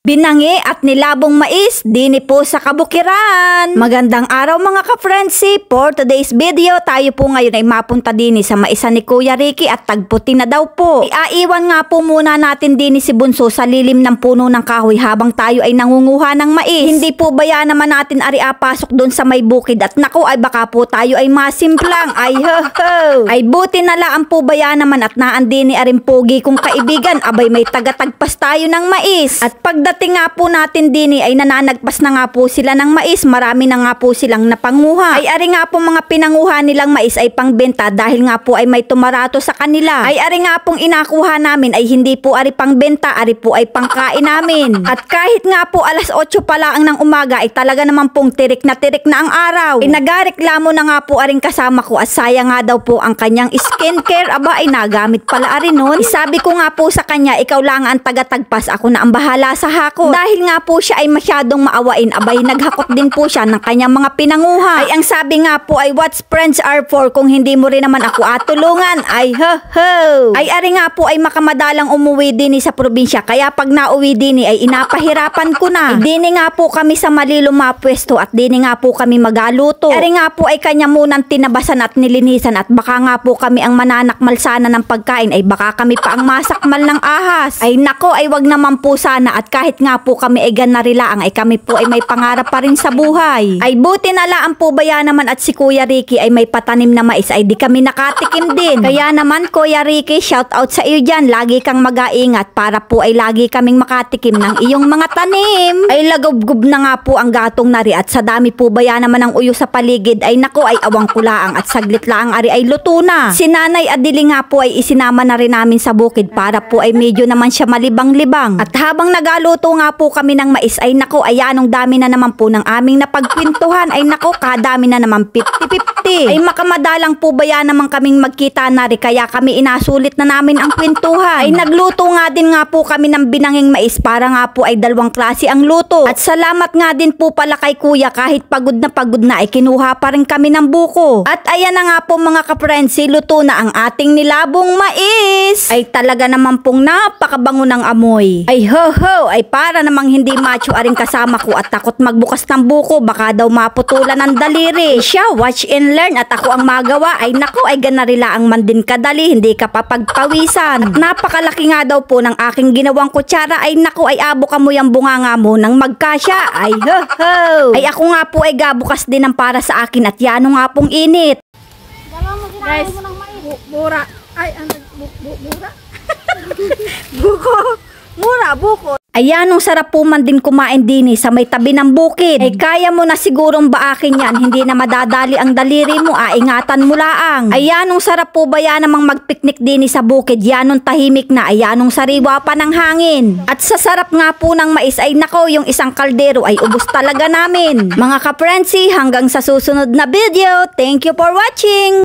Binangi at nilabong mais, dini po sa kabukiran. Magandang araw mga ka-friendship. For today's video, tayo po ngayon ay mapunta dini sa maisan ni Kuya Ricky at tagputi na daw po. Iaiwan nga po muna natin dini si Bunso sa lilim ng puno ng kahoy habang tayo ay nangunguha ng mais. Hindi po baya naman natin ari pasok doon sa may bukid at naku ay baka po tayo ay masimplang. Ay ho ho. Ay buti na lang po baya naman at naan dini aring pogi kong kaibigan. Abay may tagatagpas tayo ng mais. At pagdating nga po natin dini ay nananagpas na nga po sila ng mais. Marami na nga po silang napanguha. Ay ari nga po mga pinanguha nilang mais ay pangbenta dahil nga po ay may tumarato sa kanila. Ay ari nga pong inakuha namin ay hindi po ari pangbenta, ari po ay pangkain namin. At kahit nga po alas 8 pa lang ng umaga ay talaga naman pong tirik na ang araw. Ay nagareklamo na nga po aring kasama ko at sayang nga daw po ang kanyang skincare. Aba ay nagamit pala ari nun. Isabi ko nga po sa kanya, ikaw lang ang tagatagpas, ako na ang bahala sa hakot. Dahil nga po siya ay masyadong maawain, abay naghakot din po siya ng kanyang mga pinanguha. Ay ang sabi nga po ay what's friends are for kung hindi mo rin naman ako atulungan. Ay ho ho. Ay ari nga po ay makamadalang umuwi din sa probinsya, kaya pag nauwi din ay inapahirapan ko na. Ay dini nga po kami sa malilong mapwesto at dini nga po kami magaluto. Ari nga po ay kanya munang tinabasan at nilinisan at baka nga po kami ang mananakmal sana ng pagkain, ay baka kami pa ang masakmal ng ahas. Ay nako ay wag naman po sana at kahit nga po kami ay ganarilaang ay kami po ay may pangarap pa rin sa buhay. Ay buti na lang po baya naman at si Kuya Ricky ay may patanim na mais ay di kami nakatikim din. Kaya naman Kuya Ricky, shout out sa iyo dyan. Lagi kang mag-aingat para po ay lagi kaming makatikim ng iyong mga tanim. Ay lagubgub na nga po ang gatong nari at sa dami po baya naman ang uyo sa paligid ay nako ay awang kulaang at saglit lang ari ay luto na. Si Nanay Adili nga po ay isinama na rin namin sa bukid para po ay medyo naman siya malibang-libang. At habang nagaluto nga po kami ng mais ay nako ay anong dami na naman po ng aming napagkwentuhan. Ay nako kadami na naman 50-50. Ay makamadalang po baya naman kaming magkita na rin kaya kami inasulit na namin ang kwentuhan. Ay nagluto nga din nga po kami ng binanging mais para nga po ay dalawang klase ang luto. At salamat nga din po pala kay Kuya, kahit pagod na ay kinuha pa rin kami ng buko. At ayan na nga po mga ka-friendsi, luto na ang ating nilabong mais. Ay talaga naman pong napakabango ng amoy. Ay ho ho, ay para namang hindi macho aring kasama ko at takot magbukas ng buko, baka daw maputulan ng daliri. Siya, watch and learn at ako ang magawa. Ay nako ay ganarila ang man din kadali, hindi ka papagpawisan. At napakalaki nga daw po ng aking ginawang kutsara. Ay nako ay abo ka mo yung bunganga mo nang magkasya. Ay ho ho. Ay ako nga po ay gabukas din ng para sa akin at yano nga pong init. Guys, mura. Ay, ano, mura? Buko. Mura, buko. Ayan, nung sarap po man din kumain din sa may tabi ng bukid. Ay kaya mo na sigurong baakin yan, hindi na madadali ang daliri mo, ingatan mo laang. Ayan, nung sarap po ba yan namang magpiknik din sa bukid, yan nung tahimik na, ayan nung sariwa pa ng hangin. At sa sarap nga po ng mais ay nako, yung isang kaldero ay ubos talaga namin. Mga ka-friendsi, hanggang sa susunod na video, thank you for watching!